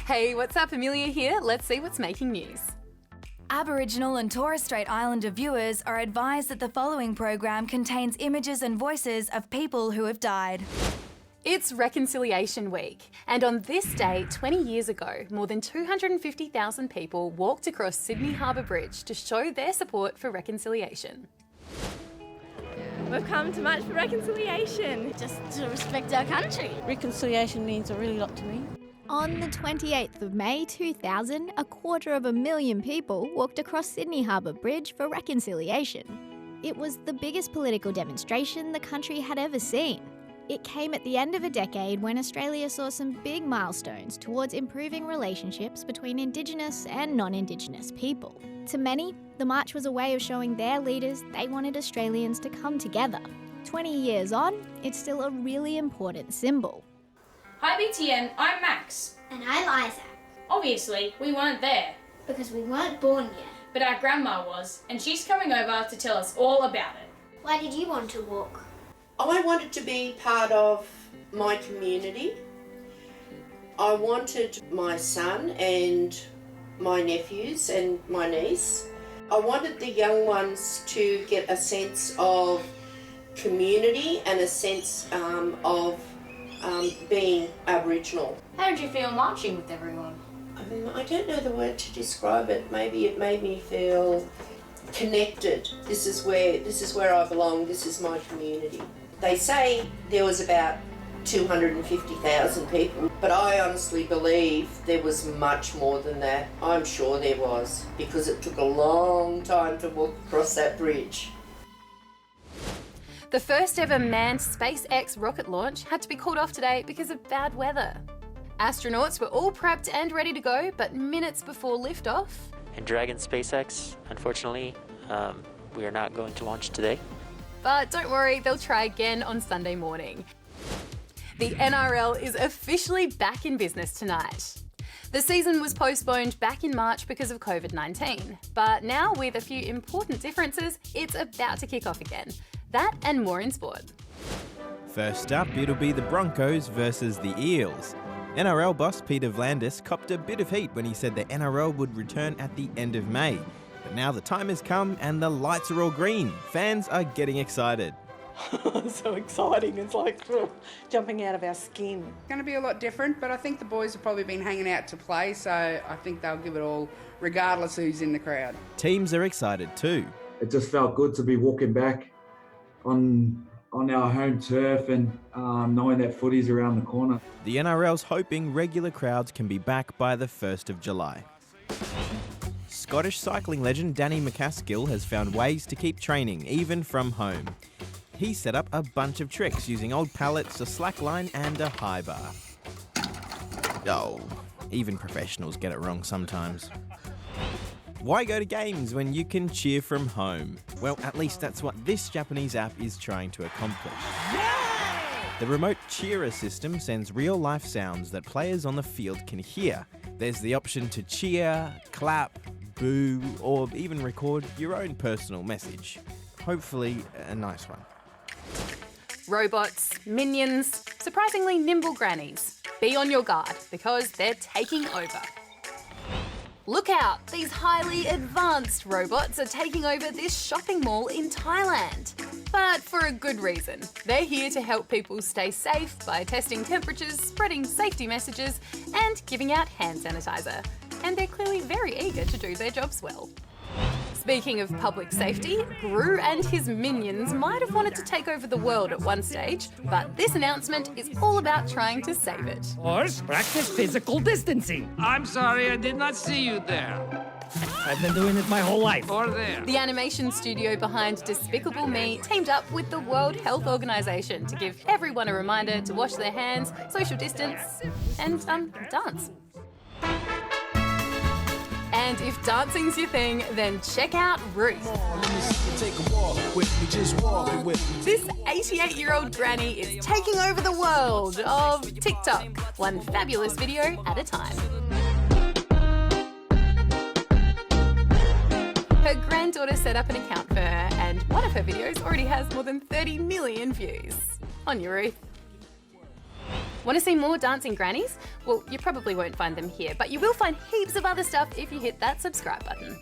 Hey, what's up? Amelia here. Let's see what's making news. Aboriginal and Torres Strait Islander viewers are advised that the following program contains images and voices of people who have died. It's Reconciliation Week, and on this day 20 years ago, more than 250,000 people walked across Sydney Harbour Bridge to show their support for reconciliation. We've come to march for reconciliation. Just to respect our country. Reconciliation means a really lot to me. On the 28th of May 2000, 250,000 people walked across Sydney Harbour Bridge for reconciliation. It was the biggest political demonstration the country had ever seen. It came at the end of a decade when Australia saw some big milestones towards improving relationships between Indigenous and non-Indigenous people. To many, the march was a way of showing their leaders they wanted Australians to come together. 20 years on, it's still a really important symbol. Hi BTN, I'm Max. And I'm Isaac. Obviously, we weren't there, Because we weren't born yet. but our grandma was, and she's coming over to tell us all about it. Why did you want to walk? I wanted to be part of my community. I wanted my son and my nephews and my niece. I wanted the young ones to get a sense of community and a sense of being Aboriginal. How did you feel marching with everyone? I don't know the word to describe it. Maybe it made me feel connected. This is where I belong. This is my community. They say there was about 250,000 people, but I honestly believe there was much more than that. I'm sure there was, because it took a long time to walk across that bridge. The first ever manned SpaceX rocket launch had to be called off today because of bad weather. Astronauts were all prepped and ready to go, but minutes before liftoff... And Dragon SpaceX, unfortunately, we are not going to launch today. But don't worry, they'll try again on Sunday morning. The NRL is officially back in business tonight. The season was postponed back in March because of COVID-19, but now with a few important differences, it's about to kick off again. That and more in sport. First up, it'll be the Broncos versus the Eels. NRL boss Peter Vlandis copped a bit of heat when he said the NRL would return at the end of May. But now the time has come and the lights are all green. Fans are getting excited. So exciting, it's like jumping out of our skin. It's going to be a lot different, but I think the boys have probably been hanging out to play, so I think they'll give it all, regardless who's in the crowd. Teams are excited too. It just felt good to be walking back on our home turf and knowing that footy's around the corner. The NRL's hoping regular crowds can be back by the 1st of July. Scottish cycling legend Danny McCaskill has found ways to keep training, even from home. He set up a bunch of tricks using old pallets, a slackline and a high bar. Oh, even professionals get it wrong sometimes. Why go to games when you can cheer from home? Well, at least that's what this Japanese app is trying to accomplish. The remote cheerer system sends real-life sounds that players on the field can hear. There's the option to cheer, clap, boo, or even record your own personal message. Hopefully, a nice one. Robots, minions, surprisingly nimble grannies. Be on your guard, because they're taking over. Look out! These highly advanced robots are taking over this shopping mall in Thailand. But for a good reason. They're here to help people stay safe by testing temperatures, spreading safety messages, and giving out hand sanitizer. And they're clearly very eager to do their jobs well. Speaking of public safety, Gru and his minions might have wanted to take over the world at one stage, but this announcement is all about trying to save it. Horse, practice physical distancing. I'm sorry, I did not see you there. I've been doing it my whole life. Or there. The animation studio behind Despicable Me teamed up with the World Health Organization to give everyone a reminder to wash their hands, social distance, and dance. And if dancing's your thing, then check out Ruth. This 88-year-old granny is taking over the world of TikTok, one fabulous video at a time. Her granddaughter set up an account for her, and one of her videos already has more than 30 million views. On you, Ruth. Want to see more dancing grannies? Well, you probably won't find them here, but you will find heaps of other stuff if you hit that subscribe button.